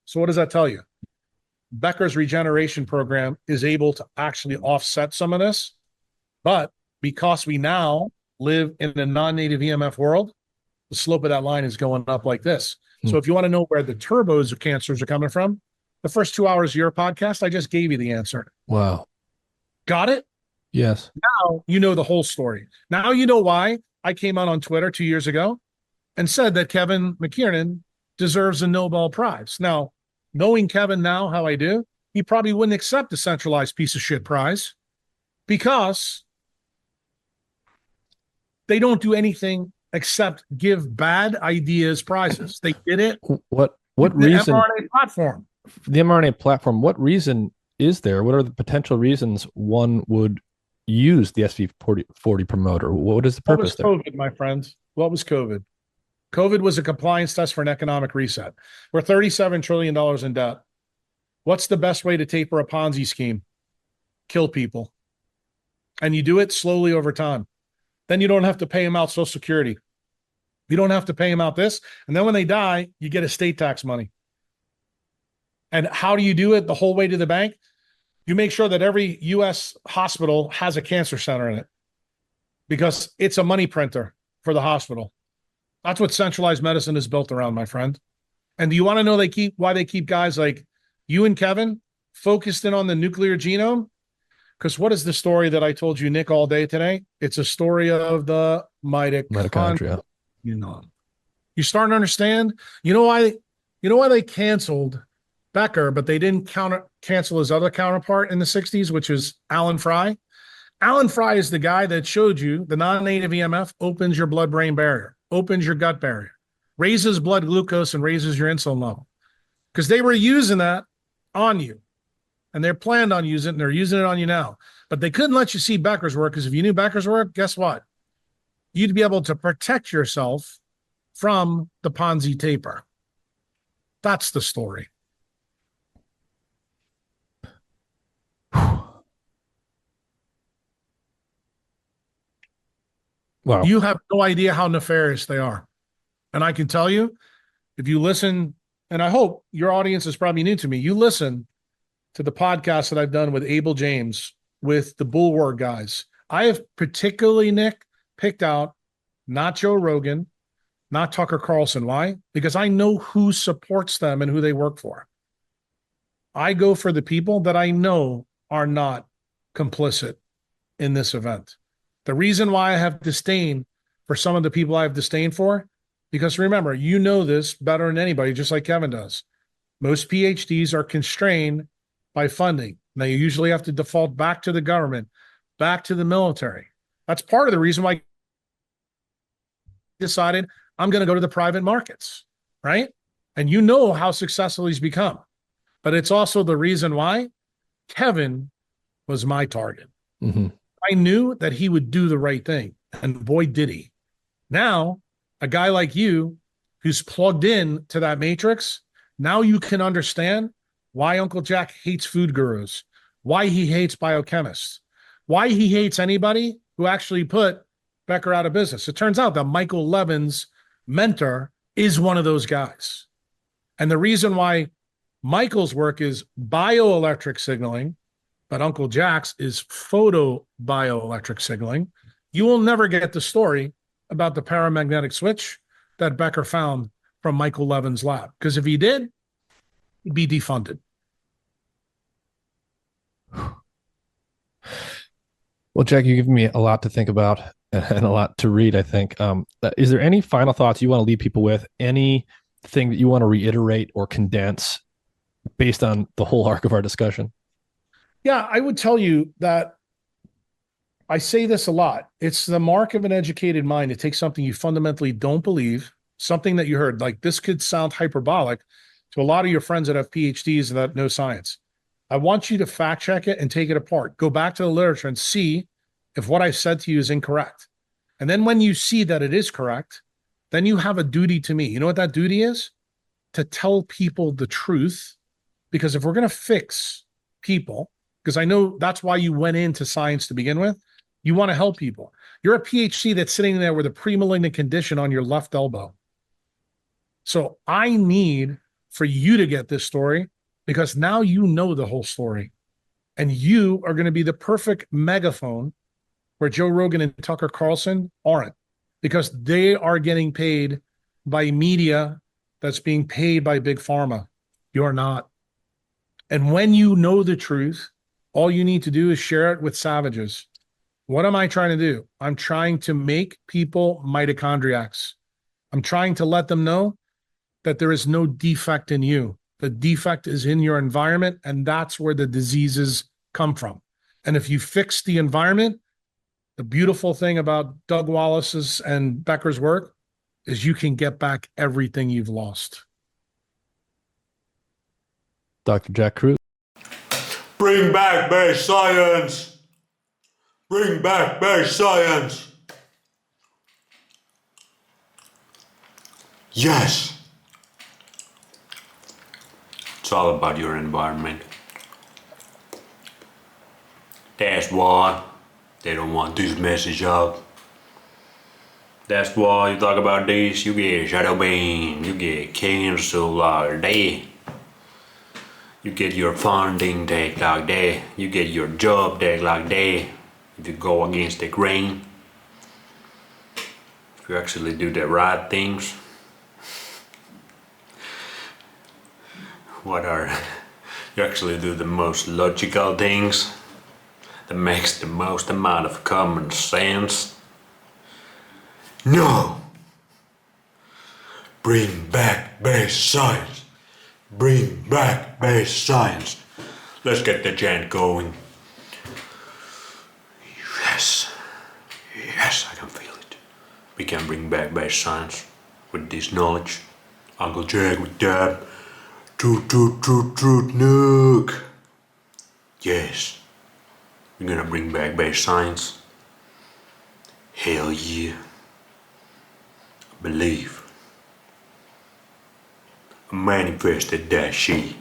So what does that tell you? Becker's regeneration program is able to actually offset some of this. But because we now live in a non-native EMF world, the slope of that line is going up like this. So if you want to know where the turbos of cancers are coming from, the first 2 hours of your podcast, I just gave you the answer. Wow. Got it? Yes. Now you know the whole story. Now you know why I came out on Twitter 2 years ago and said that Kevin McKiernan deserves a Nobel Prize. Now, knowing Kevin now how I do, he probably wouldn't accept a centralized piece of shit prize because they don't do anything except give bad ideas prizes. They did it. What The reason? mRNA platform. The mRNA platform. What reason is there? What are the potential reasons one would use the SV40 promoter? What is the What was purpose there? COVID, my friend? What was COVID? COVID was a compliance test for an economic reset. We're $37 trillion in debt. What's the best way to taper a Ponzi scheme? Kill people. And you do it slowly over time. Then you don't have to pay them out Social Security. You don't have to pay them out this. And then when they die, you get estate tax money. And how do you do it the whole way to the bank? You make sure that every U.S. hospital has a cancer center in it because it's a money printer for the hospital. That's what centralized medicine is built around, my friend. And do you want to know why they keep guys like you and Kevin focused in on the nuclear genome? Because what is the story that I told you, Nick, all day today? It's a story of the Mitochondria. You know, you starting to understand. You know why? You know why they canceled Becker, but they didn't cancel his other counterpart in the '60s, which is Alan Fry. Alan Fry is the guy that showed you the non-native EMF opens your blood-brain barrier, opens your gut barrier, raises blood glucose, and raises your insulin level. Because they were using that on you. And they're planned on using it, and they're using it on you now. But they couldn't let you see Becker's work, because if you knew Becker's work, guess what? You'd be able to protect yourself from the Ponzi taper. That's the story. Wow. You have no idea how nefarious they are. And I can tell you, if you listen, and I hope your audience is probably new to me, you listen to the podcast that I've done with Abel James, with the Bulwark guys. I have particularly, Nick, picked out not Joe Rogan, not Tucker Carlson. Why? Because I know who supports them and who they work for. I go for the people that I know are not complicit in this event. The reason why I have disdain for some of the people I have disdain for, because remember, you know this better than anybody, just like Kevin does. Most PhDs are constrained by funding. Now, you usually have to default back to the government, back to the military. That's part of the reason why I decided I'm going to go to the private markets, right? And you know how successful he's become. But it's also the reason why Kevin was my target. Mm-hmm. I knew that he would do the right thing. And boy, did he. Now, a guy like you who's plugged in to that matrix, now you can understand why Uncle Jack hates food gurus, why he hates biochemists, why he hates anybody who actually put Becker out of business. It turns out that Michael Levin's mentor is one of those guys. And the reason why Michael's work is bioelectric signaling, but Uncle Jack's is photobioelectric signaling, you will never get the story about the paramagnetic switch that Becker found from Michael Levin's lab. Because if he did, he'd be defunded. Well, Jack, you've given me a lot to think about and a lot to read, I think. Is there any final thoughts you want to leave people with? Anything that you want to reiterate or condense based on the whole arc of our discussion? Yeah, I would tell you that I say this a lot. It's the mark of an educated mind to take something you fundamentally don't believe, something that you heard. Like, this could sound hyperbolic to a lot of your friends that have PhDs and that know science. I want you to fact check it and take it apart. Go back to the literature and see if what I said to you is incorrect. And then when you see that it is correct, then you have a duty to me. You know what that duty is? To tell people the truth. Because if we're going to fix people, because I know that's why you went into science to begin with, you want to help people. You're a PhD that's sitting there with a pre-malignant condition on your left elbow. So I need for you to get this story because now you know the whole story. And you are going to be the perfect megaphone where Joe Rogan and Tucker Carlson aren't, because they are getting paid by media that's being paid by Big Pharma. You're not. And when you know the truth, all you need to do is share it with savages. What am I trying to do? I'm trying to make people mitochondriacs. I'm trying to let them know that there is no defect in you. The defect is in your environment, and that's where the diseases come from. And if you fix the environment, the beautiful thing about Doug Wallace's and Becker's work is you can get back everything you've lost. Dr. Jack Kruse. Bring back base science! Bring back base science! Yes! It's all about your environment. That's why they don't want this message out. That's why you talk about this, you get shadow pain, you get cancelled all day. You get your funding take like that, you get your job take like that, if you go against the grain. If you actually do the right things. You actually do the most logical things that makes the most amount of common sense. No! Bring back base science! Bring back base science! Let's get the chant going. Yes. Yes, I can feel it. We can bring back base science with this knowledge. Uncle Jack with that. Truth, nuke. Yes. We're gonna bring back base science. Hell yeah. Believe. I manifested that shit.